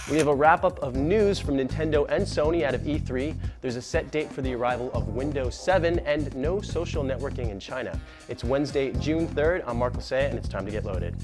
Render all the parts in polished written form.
We have a wrap-up of news from Nintendo and Sony out of E3. There's a set date for the arrival of Windows 7 and no social networking in China. It's Wednesday, June 3rd. I'm Mark Lasea, and it's time to get loaded.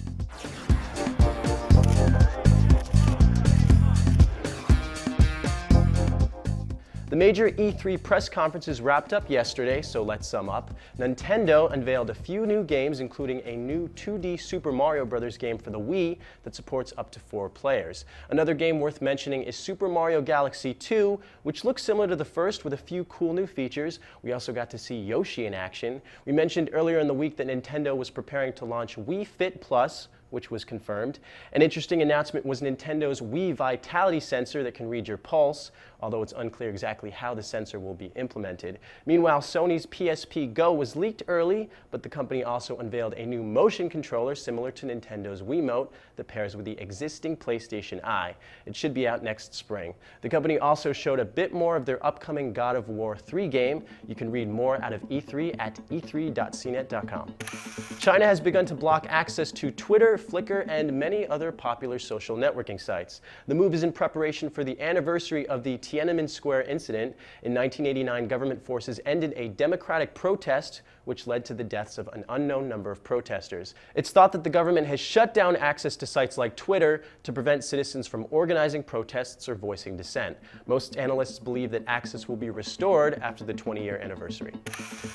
The major E3 press conferences wrapped up yesterday, so let's sum up. Nintendo unveiled a few new games, including a new 2D Super Mario Bros. Game for the Wii that supports up to 4 players. Another game worth mentioning is Super Mario Galaxy 2, which looks similar to the first with a few cool new features. We also got to see Yoshi in action. We mentioned earlier in the week that Nintendo was preparing to launch Wii Fit Plus, which was confirmed. An interesting announcement was Nintendo's Wii Vitality sensor that can read your pulse, although it's unclear exactly how the sensor will be implemented. Meanwhile, Sony's PSP Go was leaked early, but the company also unveiled a new motion controller similar to Nintendo's Wiimote that pairs with the existing PlayStation Eye. It should be out next spring. The company also showed a bit more of their upcoming God of War 3 game. You can read more out of E3 at e3.cnet.com. China has begun to block access to Twitter, Flickr, and many other popular social networking sites. The move is in preparation for the anniversary of the Tiananmen Square incident. In 1989, government forces ended a democratic protest, which led to the deaths of an unknown number of protesters. It's thought that the government has shut down access to sites like Twitter to prevent citizens from organizing protests or voicing dissent. Most analysts believe that access will be restored after the 20-year anniversary.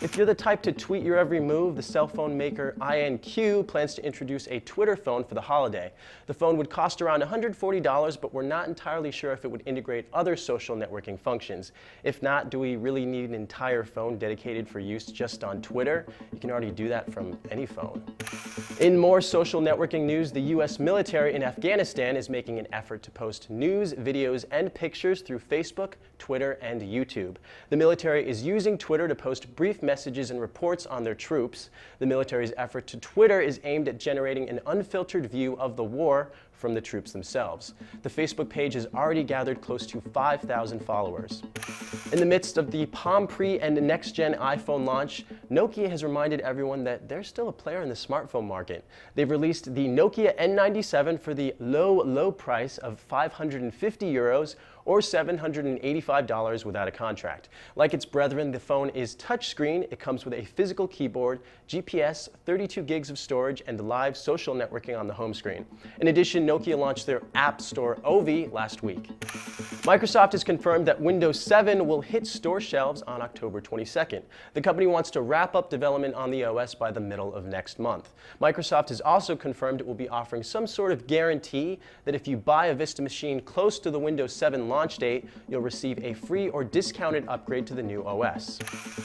If you're the type to tweet your every move, the cell phone maker INQ plans to introduce a Twitter phone for the holiday. The phone would cost around $140, but we're not entirely sure if it would integrate other social networking functions. If not, do we really need an entire phone dedicated for use just on Twitter? You can already do that from any phone. In more social networking news, the US military in Afghanistan is making an effort to post news, videos, and pictures through Facebook, Twitter, and YouTube. The military is using Twitter to post brief messages and reports on their troops. The military's effort to Twitter is aimed at generating an unfiltered view of the war from the troops themselves. The Facebook page has already gathered close to 5,000 followers. In the midst of the Palm Pre and next-gen iPhone launch, Nokia has reminded everyone that they're still a player in the smartphone market. They've released the Nokia N97 for the low price of €550 or $785 without a contract. Like its brethren, the phone is touchscreen. It comes with a physical keyboard, GPS, 32 gigs of storage, and live social networking on the home screen. In addition, Nokia launched their App Store Ovi last week. Microsoft has confirmed that Windows 7 will hit store shelves on October 22nd. The company wants to wrap up development on the OS by the middle of next month. Microsoft has also confirmed it will be offering some sort of guarantee that if you buy a Vista machine close to the Windows 7 launch date, you'll receive a free or discounted upgrade to the new OS.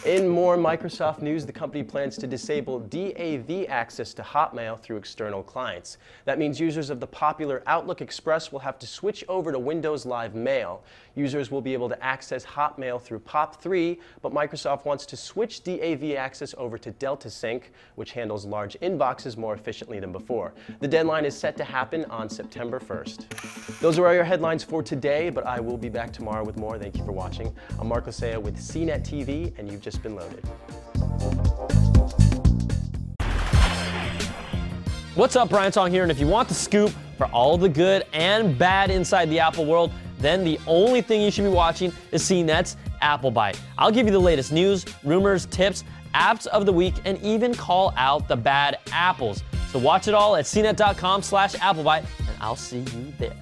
In more Microsoft news, the company plans to disable DAV access to Hotmail through external clients. That means users of the popular Outlook Express will have to switch over to Windows Live Mail. Users will be able to access Hotmail through POP3, but Microsoft wants to switch DAV access over to Delta Sync, which handles large inboxes more efficiently than before. The deadline is set to happen on September 1st. Those are all your headlines for today, but I will be back tomorrow with more. Thank you for watching. I'm Mark Lasea with CNET TV, and you've just been loaded. What's up, Brian Tong here, and if you want the scoop for all the good and bad inside the Apple world, then the only thing you should be watching is CNET's Apple Bite. I'll give you the latest news, rumors, tips, apps of the week, and even call out the bad apples. So watch it all at cnet.com/applebite, and I'll see you there.